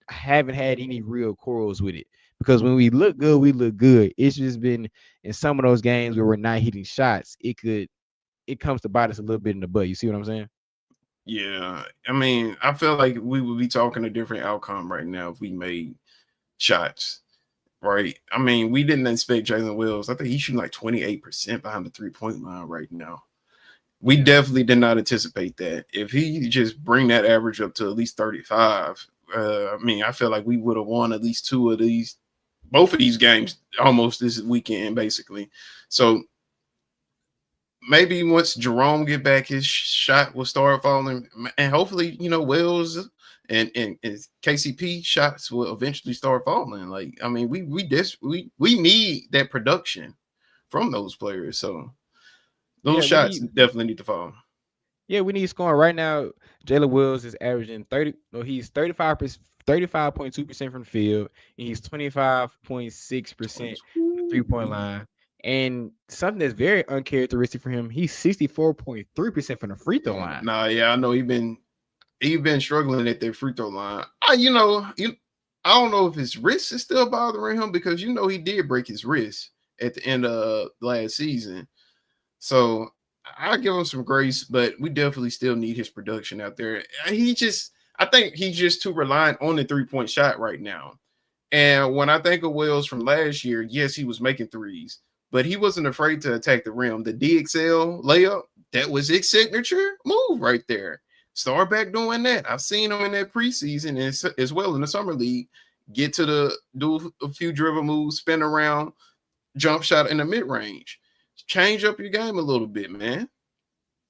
haven't had any real quarrels with it because when we look good, we look good. It's just been in some of those games where we're not hitting shots, it comes to bite us a little bit in the butt. You see what I'm saying? Yeah, I mean, I feel like we would be talking a different outcome right now if we made shots. right? I mean, we didn't expect Jalen Wills. I think he's shooting like 28% behind the 3-point line right now. We definitely did not anticipate that. If he just bring that average up to at least 35, I mean, I feel like we would have won at least both of these games almost this weekend, basically. So maybe once Jerome get back, his shot will start falling, and hopefully, Wells and KCP shots will eventually start falling. Like, I mean, we need that production from those players. So those shots definitely need to fall. Yeah, we need scoring right now. Jalen Wills is averaging 30. No, he's 35.2% from the field, and he's 25.6% from the 3-point line. And something that's very uncharacteristic for him, he's 64.3% from the free throw line. Nah, yeah, I know he's been struggling at their free throw line. I don't know if his wrist is still bothering him, because he did break his wrist at the end of last season. So I give him some grace, but we definitely still need his production out there. I think he's just too reliant on the 3-point shot right now. And when I think of Wells from last year, yes, he was making threes, but he wasn't afraid to attack the rim. The DXL layup, that was his signature move right there. Start back doing that. I've seen him in that preseason as well in the summer league. Do a few dribble moves, spin around, jump shot in the mid range. Change up your game a little bit, man.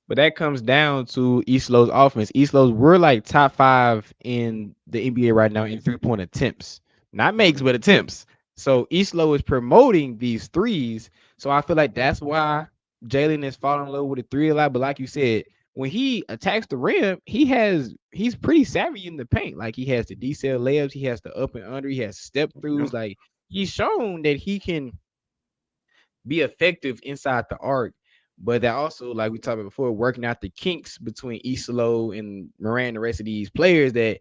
But that comes down to East Lo's offense. East Lo's, we're like top 5 in the NBA right now in 3-point attempts. Not makes, but attempts. So East Lo is promoting these threes. So I feel like that's why Jalen is falling in love with the three a lot. But like you said, when he attacks the rim, he's pretty savvy in the paint. Like, he has the decel layups, he has the up and under, he has step throughs. Like, he's shown that he can be effective inside the arc. But that also, like we talked about before, working out the kinks between Isolo and Morant and the rest of these players, that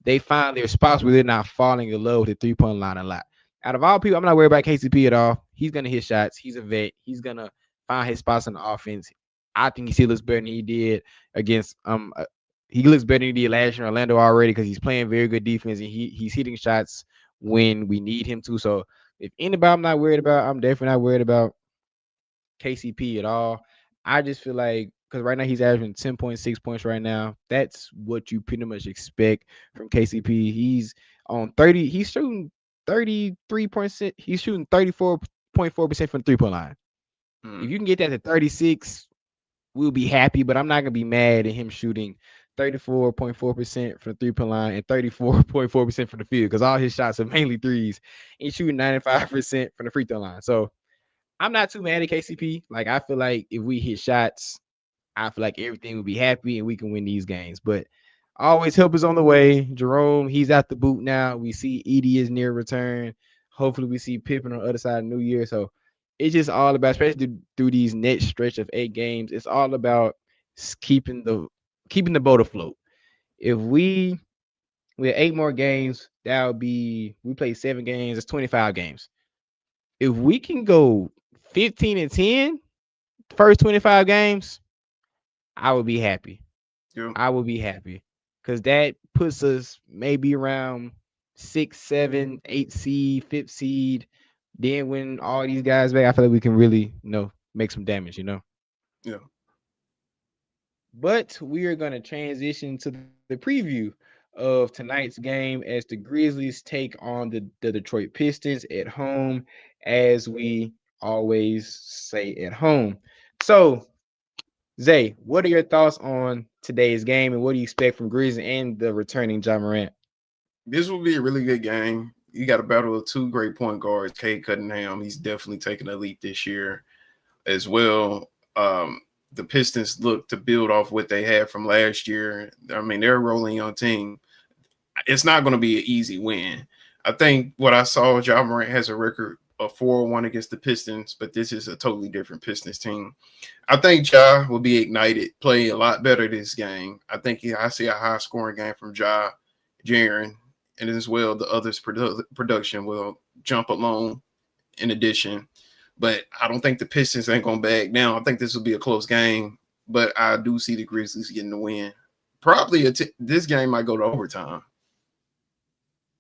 they find their spots where they're not falling in love with the 3-point line a lot. Out of all people, I'm not worried about KCP at all. He's going to hit shots. He's a vet. He's going to find his spots on the offense. I think he still looks better than he did against he looks better than he did last year in Orlando already, because he's playing very good defense, and he's hitting shots when we need him to. So if anybody I'm not worried about, I'm definitely not worried about KCP at all. I just feel like, because right now he's averaging 10.6 points right now. That's what you pretty much expect from KCP. He's on 30. He's shooting 33%. He's shooting 34.4% from the 3-point line. If you can get that to 36, we'll be happy. But I'm not gonna be mad at him shooting 34.4% from the 3-point line and 34.4% from the field, because all his shots are mainly threes. He's shooting 95% from the free throw line. So I'm not too mad at KCP. Like, I feel like if we hit shots, I feel like everything will be happy and we can win these games. But always help is on the way. Jerome, he's out the boot now. We see Edie is near return. Hopefully we see Pippen on the other side of New Year. So it's just all about, especially through these next stretch of 8 games, it's all about keeping the boat afloat. If we have 8 more games, that would be, we play 7 games, it's 25 games. If we can go 15-10 first 25 games, I would be happy. Yeah. I would be happy, because that puts us maybe around 6, 7, 8 seed, 5th seed. Then when all these guys back, I feel like we can really, make some damage, Yeah. But we are going to transition to the preview of tonight's game as the Grizzlies take on the Detroit Pistons at home, as we always say at home. So, Zay, what are your thoughts on today's game, and what do you expect from Grizz and the returning Ja Morant? This will be a really good game. You got a battle of 2 great point guards. Cade Cunningham, he's definitely taking a leap this year as well. The Pistons look to build off what they had from last year. I mean, they're a rolling young team. It's not going to be an easy win. I think what I saw, Ja Morant has a record of 4-1 against the Pistons, but this is a totally different Pistons team. I think Ja will be ignited, play a lot better this game. I see a high-scoring game from Ja, Jaren, and as well the others' production will jump along in addition. But I don't think the Pistons ain't going to back down. I think this will be a close game, but I do see the Grizzlies getting the win. Probably this game might go to overtime.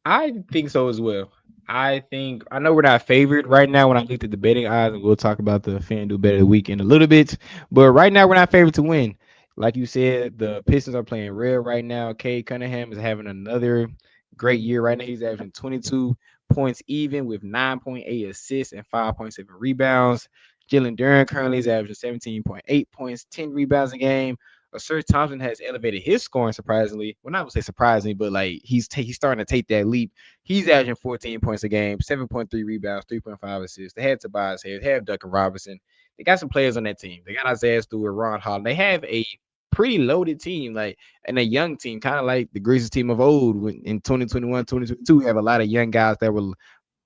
I think so as well. I think I know we're not favored right now when I looked at the betting odds, and we'll talk about the FanDuel bet of the week in a little bit. But right now, we're not favored to win. Like you said, the Pistons are playing real right now. Cade Cunningham is having another great year right now. He's averaging 22 points even with 9.8 assists and 5.7 rebounds. Jalen Duren currently is averaging 17.8 points, 10 rebounds a game. Sir Thompson has elevated his scoring surprisingly. Well, not to say surprisingly, but like he's starting to take that leap. He's averaging 14 points a game, 7.3 rebounds, 3.5 assists. They had Tobias Harris, they have Duncan Robinson. They got some players on that team. They got Isaiah Stewart, Ron Hall. They have a pretty loaded team, like and a young team, kind of like the Grizzlies team of old in 2021, 2022. Have a lot of young guys that were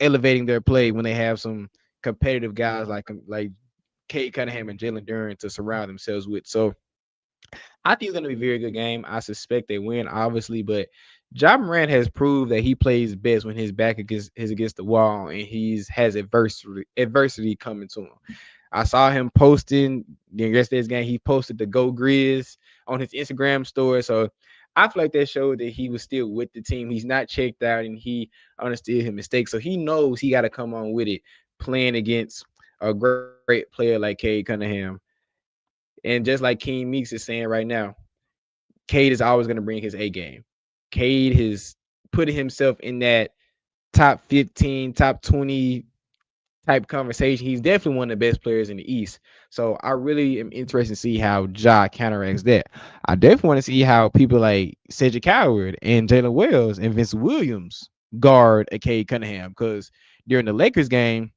elevating their play when they have some competitive guys like Cade Cunningham and Jalen Duren to surround themselves with. So I think it's going to be a very good game. I suspect they win, obviously, but John Morant has proved that he plays best when his back is against the wall and he's has adversity coming to him. I saw him posting the yesterday's game. He posted the Go Grizz on his Instagram story. So I feel like that showed that he was still with the team. He's not checked out and he understood his mistakes. So he knows he got to come on with it, playing against a great player like Cade Cunningham. And just like King Meeks is saying right now, Cade is always going to bring his A game. Cade has put himself in that top 15, top 20 type conversation. He's definitely one of the best players in the East. So I really am interested to see how Ja counteracts that. I definitely want to see how people like Cedric Howard and Jalen Wells and Vince Williams guard a Cade Cunningham because during the Lakers game,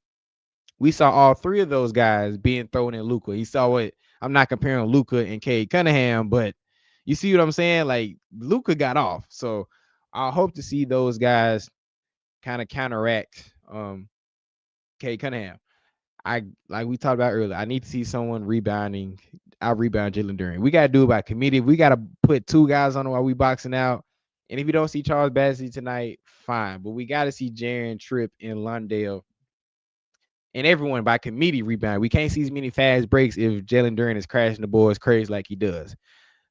we saw all three of those guys being thrown in Luka. He saw what I'm not comparing Luka and Cade Cunningham, but you see what I'm saying? Like Luka got off. So I hope to see those guys kind of counteract Cade Cunningham. I like we talked about earlier. I need to see someone rebounding. I'll rebound Jalen Duren. We gotta do it by committee. We gotta put two guys on while we boxing out. And if you don't see Charles Bassey tonight, fine. But we gotta see Jaron Tripp and Londale and everyone by committee rebound. We can't see as many fast breaks if Jalen Duren is crashing the boards crazy like he does.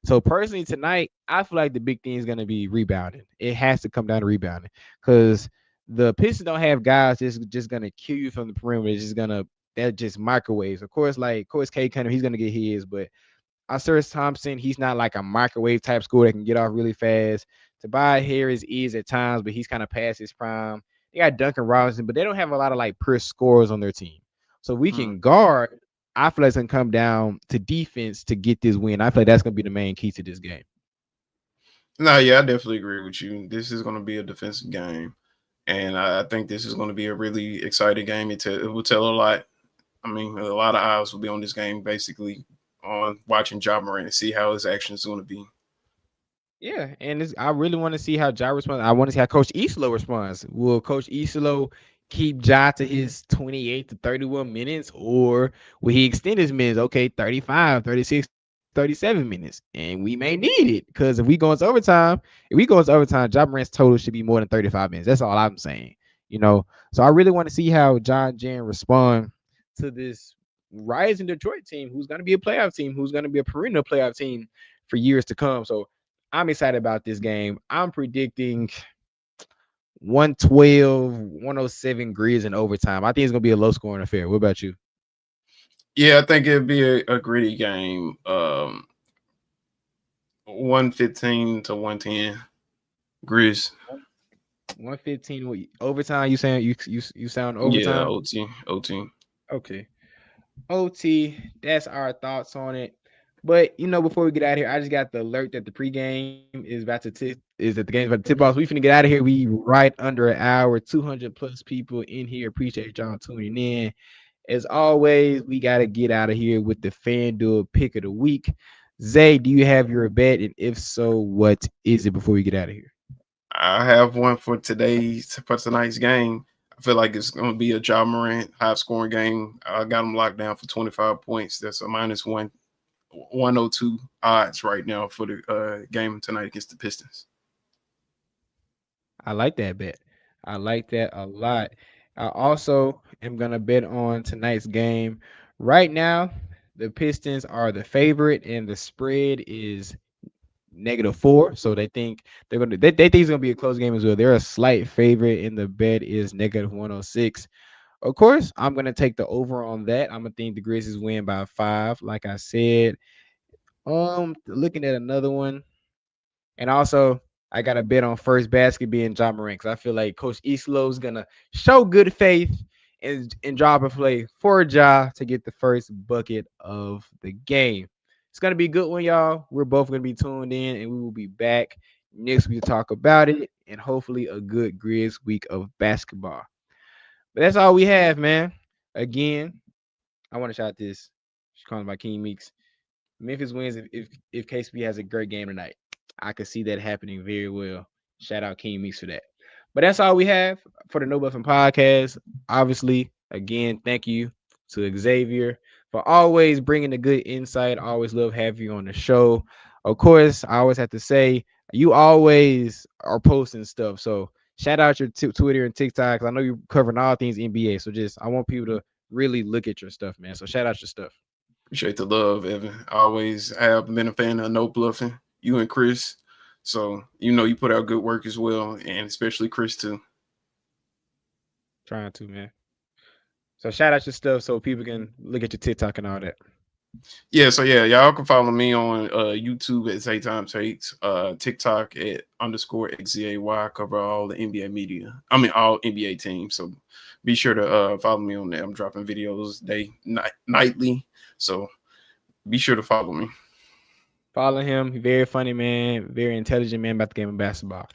So personally tonight, I feel like the big thing is going to be rebounding. It has to come down to rebounding because the Pistons don't have guys just going to kill you from the perimeter. It's just gonna they're just microwaves. Of course, Cade Cunningham, he's going to get his, but Osiris Thompson, he's not like a microwave type scorer that can get off really fast. Tobias Harris is at times, but he's kind of past his prime. They got Duncan Robinson, but they don't have a lot of like pure scorers on their team. So we can guard. I feel like it's gonna come down to defense to get this win. I feel like that's gonna be the main key to this game. No, yeah, I definitely agree with you. This is going to be a defensive game, and I think this is going to be a really exciting game. It will tell a lot. I mean, a lot of eyes will be on this game, basically, on watching Ja Morant and see how his actions is going to be. Yeah, and I really want to see how Ja responds. I want to see how Coach Isolo responds. Will Coach Isolo keep Ja to his 28 to 31 minutes, or will he extend his minutes? Okay, 35, 36, 37 minutes. And we may need it because if we go into overtime, Ja Morant's total should be more than 35 minutes. That's all I'm saying. So I really want to see how John Jan respond to this rising Detroit team, who's going to be a playoff team, who's going to be a perennial playoff team for years to come. So I'm excited about this game. I'm predicting 112, 107 Grizz in overtime. I think it's going to be a low scoring affair. What about you? Yeah, I think it'd be a gritty game. 115 to 110 Grizz. 115 overtime. You saying you sound overtime? Yeah, OT. Okay. OT. That's our thoughts on it. But before we get out of here, I just got the alert that the pregame is about to is that the game's about to tip off. So we finna get out of here. We right under an hour, 200 plus people in here. Appreciate y'all tuning in. As always, we gotta get out of here with the FanDuel pick of the week. Zay, do you have your bet? And if so, what is it before we get out of here? I have one for tonight's game. I feel like it's going to be a Ja Morant high scoring game. I got him locked down for 25 points. That's a minus 102 odds right now for the game tonight against the Pistons. I like that bet. I like that a lot. I also am going to bet on tonight's game. Right now, the Pistons are the favorite, and the spread is -4. So they think they think it's gonna be a close game as well. They're a slight favorite, and the bet is -106. Of course, I'm gonna take the over on that. I'm gonna think the Grizzlies win by 5, like I said. Looking at another one, and also I got a bet on first basket being Ja Morant, because I feel like Coach Islo is gonna show good faith and drop a play for Ja to get the first bucket of the game. It's gonna be a good one, y'all. We're both gonna be tuned in, and we will be back next week to talk about it, and hopefully a good Grizz week of basketball. But that's all we have, man. Again, I want to shout this. She's calling by King Meeks. Memphis wins if KCP has a great game tonight. I could see that happening very well. Shout out King Meeks for that. But that's all we have for the No Bluffin Podcast. Obviously, again, thank you to Xavier for always bringing the good insight. I always love having you on the show. Of course, I always have to say, you always are posting stuff. So shout out your Twitter and TikTok. I know you're covering all things NBA. So I want people to really look at your stuff, man. So shout out your stuff. Appreciate the love, Evan. I always have been a fan of No Bluffin. You and Chris. So, you put out good work as well, and especially Chris, too. Trying to, man. So, shout out your stuff so people can look at your TikTok and all that. Yeah, so, y'all can follow me on YouTube at ZayTimesHates, TikTok at _XZAY. I cover all the NBA media. All NBA teams. So, be sure to follow me on there. I'm dropping videos nightly. So, be sure to follow me. Follow him. He's very funny, man. Very intelligent man about the game of basketball.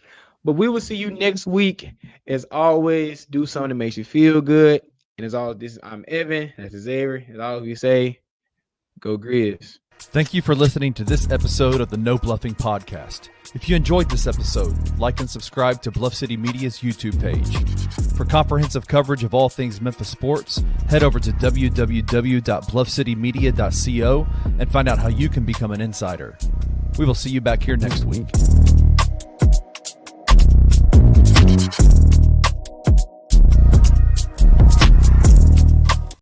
But we will see you next week. As always, do something that makes you feel good. And as always, I'm Evan. That's Xavier. As always, we say, go Grizz. Thank you for listening to this episode of the No Bluffing Podcast. If you enjoyed this episode, like and subscribe to Bluff City Media's YouTube page. For comprehensive coverage of all things Memphis sports, head over to www.bluffcitymedia.co and find out how you can become an insider. We will see you back here next week.